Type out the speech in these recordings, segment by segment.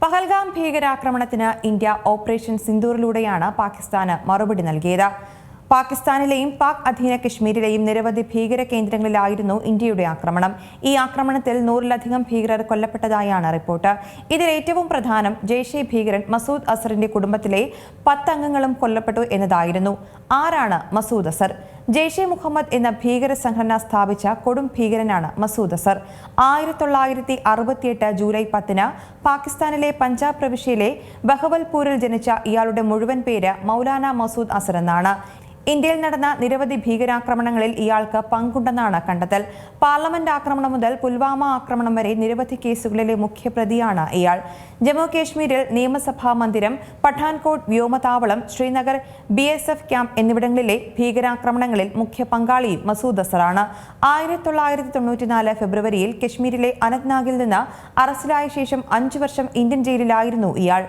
പഹൽഗാം ഭീകരാക്രമണത്തിന് India operation സിന്ദൂറിലൂടെയാണ് പാകിസ്ഥാന് മറുപടി നൽകിയത്. പാകിസ്ഥാനിലെയും പാക് അധീന കശ്മീരിലെയും നിരവധി ഭീകര കേന്ദ്രങ്ങളിലായിരുന്നു ഇന്ത്യയുടെ ആക്രമണം. ഈ ആക്രമണത്തിൽ 100-ലധികം ഭീകരർ കൊല്ലപ്പെട്ടതായാണ് റിപ്പോർട്ട്. ഇതിൽ ഏറ്റവും പ്രധാനം ജെയ്ഷെ ഭീകരൻ മസൂദ് അസറിന്റെ കുടുംബത്തിലെ 10 അംഗങ്ങളും കൊല്ലപ്പെട്ടു എന്നതായിരുന്നു. ആരാണ് മസൂദ് അസർ? ജെയ്ഷെ മുഹമ്മദ് എന്ന ഭീകര സംഘടന സ്ഥാപിച്ച കൊടും ഭീകരനാണ് മസൂദ് അസർ. 1968 ജൂലൈ 10-ന് പാകിസ്ഥാനിലെ പഞ്ചാബ് പ്രവിശ്യയിലെ ബഹവൽപൂരിൽ ജനിച്ച ഇയാളുടെ മുഴുവൻ പേര് മൗലാന മസൂദ് അസർ എന്നാണ്. ഇന്ത്യയിൽ നടന്ന നിരവധി ഭീകരാക്രമണങ്ങളിൽ ഇയാൾക്ക് പങ്കുണ്ടെന്നാണ് കണ്ടെത്തൽ. പാർലമെന്റ് ആക്രമണം മുതൽ പുൽവാമ ആക്രമണം വരെ നിരവധി കേസുകളിലെ മുഖ്യപ്രതിയാണ് ഇയാൾ. ജമ്മു കാശ്മീരിൽ നിയമസഭാ മന്ദിരം, പഠാൻകോട്ട് വ്യോമതാവളം, ശ്രീനഗർ BSF ക്യാമ്പ് എന്നിവിടങ്ങളിലെ ഭീകരാക്രമണങ്ങളിൽ മുഖ്യ പങ്കാളിയും മസൂദ് അസറാണ്. 1994 ഫെബ്രുവരിയിൽ കശ്മീരിലെ അനന്ത്നാഗിൽ നിന്ന് അറസ്റ്റിലായ ശേഷം 5 വർഷം ഇന്ത്യൻ ജയിലിലായിരുന്നു ഇയാൾ.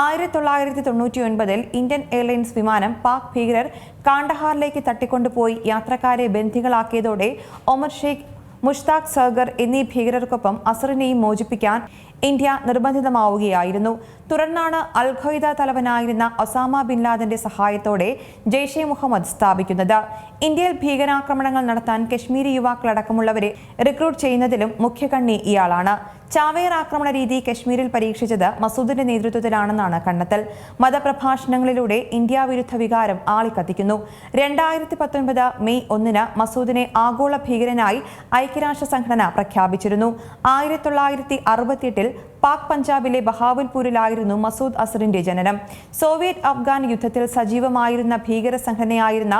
1999 ഇന്ത്യൻ എയർലൈൻസ് വിമാനം പാക് ഭീകരർ കാണ്ഡഹാറിലേക്ക് തട്ടിക്കൊണ്ടുപോയി യാത്രക്കാരെ ബന്ദികളാക്കിയതോടെ ഒമർ ഷെയ്ഖ്, മുഷ്താഖ് സർഗർ എന്നീ ഭീകരർക്കൊപ്പം അസറിനെയും മോചിപ്പിക്കാൻ ഇന്ത്യ നിർബന്ധിതമാവുകയായിരുന്നു. തുടർന്നാണ് അൽ ഖ്വയ്ദ തലവനായിരുന്ന ഒസാമ ബിൻ ലാദന്റെ സഹായത്തോടെ ജെയ്ഷെ മുഹമ്മദ് സ്ഥാപിക്കുന്നത്. ഇന്ത്യയിൽ ഭീകരാക്രമണങ്ങൾ നടത്താൻ കശ്മീരി യുവാക്കളടക്കമുള്ളവരെ റിക്രൂട്ട് ചെയ്യുന്നതിലും മുഖ്യകണ്ണി ഇയാളാണ്. ചാവേർ ആക്രമണ രീതി കശ്മീരിൽ പരീക്ഷിച്ചത് മസൂദിന്റെ നേതൃത്വത്തിലാണെന്നാണ് കണ്ടെത്തൽ. മതപ്രഭാഷണങ്ങളിലൂടെ ഇന്ത്യ വിരുദ്ധ വികാരം ആളിക്കത്തിക്കുന്നു. 2019 മെയ് 1-ന് മസൂദിനെ ആഗോള ഭീകരനായി ഐക്യരാഷ്ട്ര സംഘടന പ്രഖ്യാപിച്ചിരുന്നു. 1968 പാക് പഞ്ചാബിലെ ബഹാവൽപൂരിലായിരുന്നു മസൂദ് അസറിന്റെ ജനനം. സോവിയറ്റ് അഫ്ഗാൻ യുദ്ധത്തിൽ സജീവമായിരുന്ന ഭീകര സംഘടനയായിരുന്ന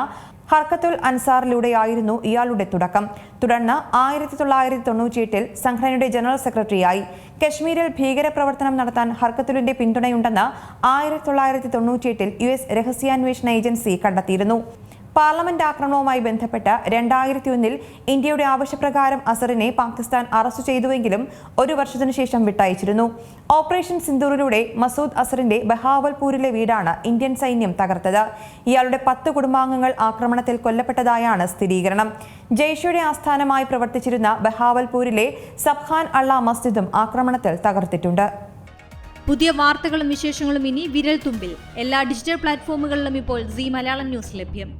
ഹർക്കത്തുൽ അൻസാറിലൂടെയായിരുന്നു ഇയാളുടെ തുടക്കം. തുടർന്ന് 1998 സംഘടനയുടെ ജനറൽ സെക്രട്ടറിയായി. കശ്മീരിൽ ഭീകരപ്രവർത്തനം നടത്താൻ ഹർക്കത്തുലിന്റെ പിന്തുണയുണ്ടെന്ന് 1998 US രഹസ്യാന്വേഷണ ഏജൻസി കണ്ടെത്തിയിരുന്നു. പാർലമെന്റ് ആക്രമണവുമായി ബന്ധപ്പെട്ട് 2001 ഇന്ത്യയുടെ ആവശ്യപ്രകാരം അസറിനെ പാകിസ്ഥാൻ അറസ്റ്റ് ചെയ്തുവെങ്കിലും 1 വർഷത്തിനു ശേഷം വിട്ടയച്ചിരുന്നു. ഓപ്പറേഷൻ സിന്ദൂറിലൂടെ മസൂദ് അസറിന്റെ ബഹാവൽപൂരിലെ വീടാണ് ഇന്ത്യൻ സൈന്യം തകർത്തത്. ഇയാളുടെ 10 കുടുംബാംഗങ്ങൾ ആക്രമണത്തിൽ കൊല്ലപ്പെട്ടതായാണ് സ്ഥിരീകരണം. ജെയ്ഷയുടെ ആസ്ഥാനമായി പ്രവർത്തിച്ചിരുന്ന ബഹാവൽപൂരിലെ സബ്ഖാൻ അള്ള മസ്ജിദും ആക്രമണത്തിൽ തകർത്തിട്ടുണ്ട്. പുതിയ വാർത്തകളും വിശേഷങ്ങളും ഇനി വിരൽ തുമ്പിൽ. എല്ലാ ഡിജിറ്റൽ പ്ലാറ്റ്ഫോമുകളിലും ഇപ്പോൾ സീ മലയാളം ന്യൂസ് ലഭ്യം.